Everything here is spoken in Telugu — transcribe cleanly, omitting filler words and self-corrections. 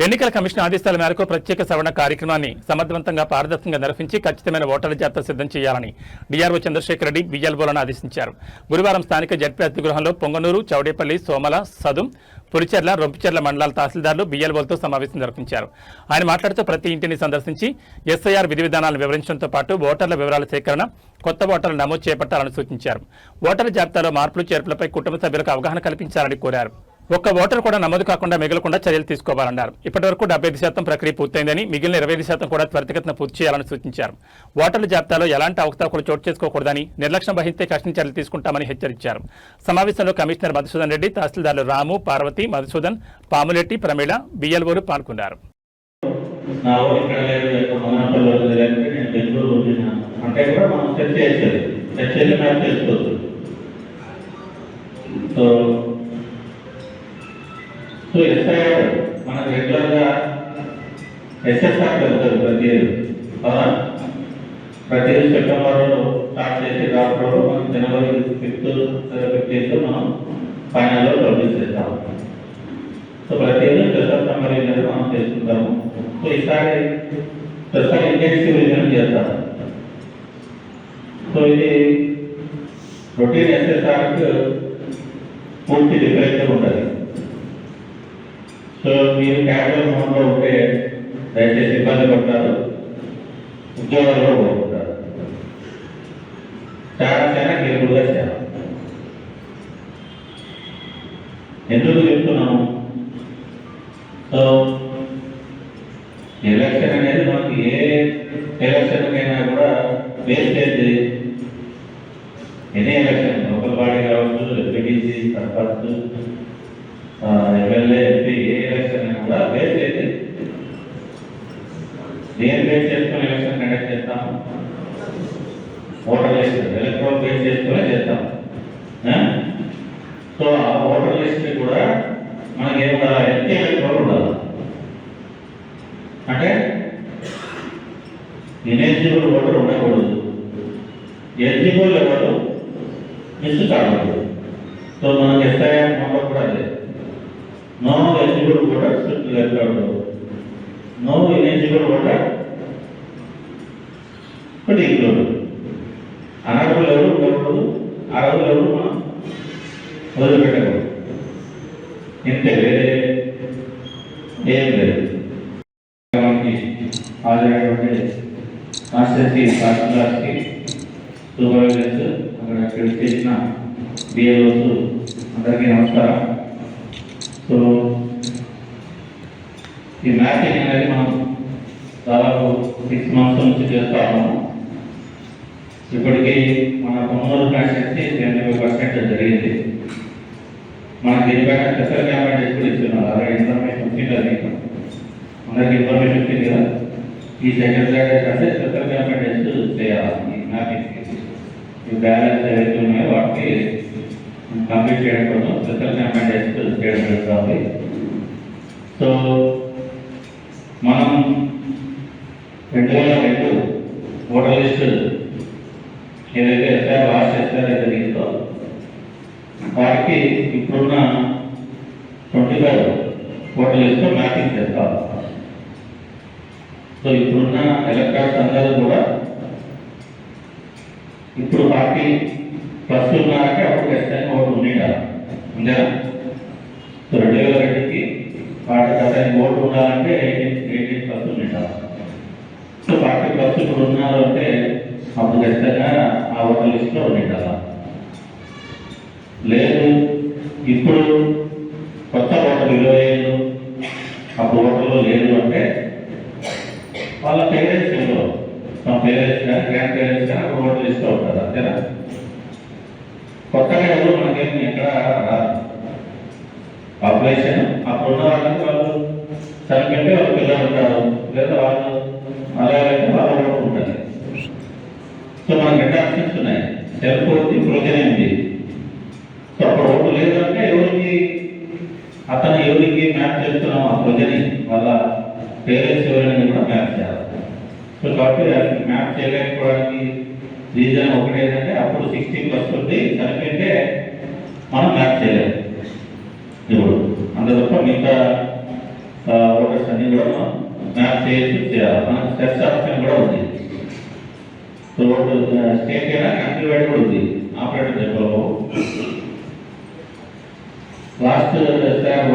ఎన్నికల కమిషన్ ఆదేశాల మేరకు ప్రత్యేక సవరణ కార్యక్రమాన్ని సమర్థవంతంగా పారదర్శకంగా నిర్వహించి ఖచ్చితమైన ఓటర్ల జాబితా సిద్ధం చేయాలని డీఆర్ఓ చంద్రశేఖర్ రెడ్డి విఎల్ఓలను ఆదేశించారు. గురువారం స్థానిక జడ్పీ అతిథి గృహంలో పొంగనూరు, చౌడేపల్లి, సోమల, సదుం, పులిచెర్ల, రొంపిచెర్ల మండలాల తహసీల్దార్లు బిఎల్ఓలతో సమావేశం నిర్వహించారు. ఆయన మాట్లాడుతూ ప్రతి ఇంటిని సందర్శించి ఎస్ఐఆర్ విధి విధానాలను వివరించడంతో పాటు ఓటర్ల వివరాల సేకరణ, కొత్త ఓటర్లు నమోదు చేపట్టాలని సూచించారు. ఓటర్ల జాబితాలో మార్పులు చేర్పులపై కుటుంబ సభ్యులకు అవగాహన కల్పించాలని కోరారు. ఒక్క ఓటర్ కూడా నమోదు కాకుండా మిగలకుండా చర్యలు తీసుకోవాలన్నారు. ఇప్పటివరకు 75% ప్రక్రియ పూర్తయిందని, మిగిలిన 25% కూడా త్వరితగతిన పూర్తి చేయాలని సూచించారు. ఓటర్ల జాబితాలో ఎలాంటి అవకతవకలు చోటు చేసుకోకూడదని, నిర్లక్ష్యం వహిస్తే కఠిన చర్యలు తీసుకుంటామని హెచ్చరించారు. సమావేశంలో కమిషనర్ మధుసూదన్ రెడ్డి, తహసీల్దార్లు రాము, పార్వతి, మధుసూదన్, పాములెట్టి, ప్రమీళ, బిఎల్ఓలు పాల్గొన్నారు. సో ఎస్ఐఆర్ మనకు రెగ్యులర్గా ఎస్ఎస్ఆర్ జరుగుతుంది ప్రతి ఇయర్, అవునా? ప్రతి ఇయర్ సెప్టెంబర్లో స్టార్ట్ చేసి రాష్ట్రంలో మనకి జనవరి 5th మనం ఫైనల్లో పబ్లిష్ చేస్తాం. సో ప్రతి ఇయర్ స్పెషల్ సమ్మరీ అనేది మనం చేసుకుంటాము. సో ఈసారి స్పెషల్ ఇంటెన్సివ్ రివిజన్ చేస్తాం. సో ఇది రొటీన్ ఎస్ఎస్ఆర్కి పూర్తి డిఫరెంట్గా ఉంటుంది. సో మీరు క్యాజువల్ మోడ్లో ఉంటే దయచేసి ఇబ్బంది పడతారు, ఉద్యోగాల్లో పోతుంటారు. చాలా కేర్ఫుల్గా చేయాలి. ఎందుకు చెప్తున్నాము? సో ఎలక్షన్ అనేది మనకి ఏ ఎలక్షన్కైనా కూడా wastage, any election, local body కావచ్చు, ఎంపీటీసీ, సర్పంచ్, ఎమ్మెల్యే, ఎంపీ, ఏ ఎలక్షన్ అయినా కూడా బేస్ అయితే దేని బేస్ చేసుకుని ఎలక్షన్ కండక్ట్ చేస్తాము? ఓటర్ లిస్ట్, ఎలక్ట్రల్ బేస్ చేసుకునే చేస్తాం. సో ఆ ఓటర్ లిస్ట్ కూడా మనకి ఏముండాలి? ఎంపీ ఎలక్ట్రల్ ఉండాలి. అంటే ఇనెలిజిబుల్ ఓటర్ ఉండకూడదు, ఎలిజిబుల్ ఎవరు మిస్ కాకూడదు. సో మనకి ఎస్ఐఆర్ మోడల్ కూడా అదే. No eligible voter should be left out. No ineligible voter should be included. అనర్హులు ఎవరు ఉండకూడదు, అర్హులు ఎవరు మనం వదిలిపెట్టకూడదు. ఇంతే, వేరే ఏం లేదు. మనకి హాజరైనటువంటి కాన్స్టిట్యూన్సీ తహసీల్దార్స్కి, సూపర్వైజర్స్, అక్కడ చేసిన బిఎల్ఓస్ అందరికీ నమస్కారం. సో ఈ మ్యాపింగ్ అనేది మనం దాదాపు 6 months నుంచి చేస్తాము. ఇప్పటికీ మన పొంగనూరు కాన్స్టిట్యూన్సీ 75% జరిగింది. మనకి దీనిపైన స్పెషల్ క్యాంపెయిన్ కూడా ఇస్తున్నారు. అలాగే ఇన్ఫర్మేషన్ వచ్చింది, అది అందరికి ఇన్ఫర్మేషన్ వచ్చింది కదా. ఈ సెకండ్ అంటే స్పెషల్ క్యాంపెయిన్ చేయాలి. ఈ మ్యాపింగ్ ఈ బ్యాలెన్స్ ఏవైతే ఉన్నాయో వాటికి కంప్లీట్ చేయడం కోసం స్పెషల్ క్యాంపెయిన్ చేయడం జరుగుతుంది. సో మనం 2002 ఓటర్ లిస్ట్ ఏదైతే ఎస్ఆర్ లాస్ట్ ఎస్ఆర్ జరిగిందో వాటికి ఇప్పుడున్న 25 ఓటర్ లిస్ట్ మ్యాపింగ్ చేస్తాం. సో ఇప్పుడున్న ఎలక్టర్స్ అందరూ కూడా ఇప్పుడు 40+ ఉన్నారంటే అప్పుడు ఖచ్చితంగా ఓటు ఉండేటారు, అంతేనా? సో 2002కి 40% ఓటు ఉండాలంటే 18+ ఉండేటారు. సో 40+ ఇప్పుడు ఉన్నారు అంటే అప్పుడు ఖచ్చితంగా ఆ ఓటర్ లిస్ట్లో ఉండేటారు. లేదు ఇప్పుడు కొత్త ఓటర్లు 25 అప్పుడు ఓటర్లో లేదు అంటే వాళ్ళ పేరెంట్స్ ఎవరు, మా పేరెంట్స్ కానీ గ్రాండ్ పేరెంట్స్ కానీ అప్పుడు ఓటర్ లిస్ట్లో ఉంటారు, అంతేనా? కొత్తగా ఎవరు మనకేమి ఎక్కడ రాదు. పాపులేషన్ అప్పుడు ఉన్న వాళ్ళకి వాళ్ళు చనిపోతే వాళ్ళు పిల్లలు ఉంటారు, లేదా వాళ్ళు అలాగైతే వాళ్ళు ఓటు ఉంటుంది. సో మనకి 2 ఆప్షన్స్ ఉన్నాయి, సెల్ఫ్ ఉంది, ప్రొజెన్ ఉంది. సో అప్పుడు ఓటు లేదు అంటే ఎవరికి మ్యాప్ చేస్తున్నాం ఆ ప్రొజెని, వాళ్ళ పేరెంట్స్ ఎవరైనా కూడా మ్యాప్ చేయాలి. సో కాబట్టి మ్యాప్ చేయలేకపోవడానికి రీజన్ ఒకటి ఏంటంటే అప్పుడు 60+ ఉంది, చనిపోతే మనం మ్యాప్ చేయలేము. ఇప్పుడు అంత తప్ప మిగతా ఓటర్స్ అన్ని కూడా మ్యాప్ చేసి చేయాలి. మనకు సెర్చ్ ఆప్షన్ కూడా ఉంది. సో స్టేట్ అయినా కంట్రీ వైడ్ కూడా ఉంది. ఆపరేటర్ చెప్పాలి. లాస్ట్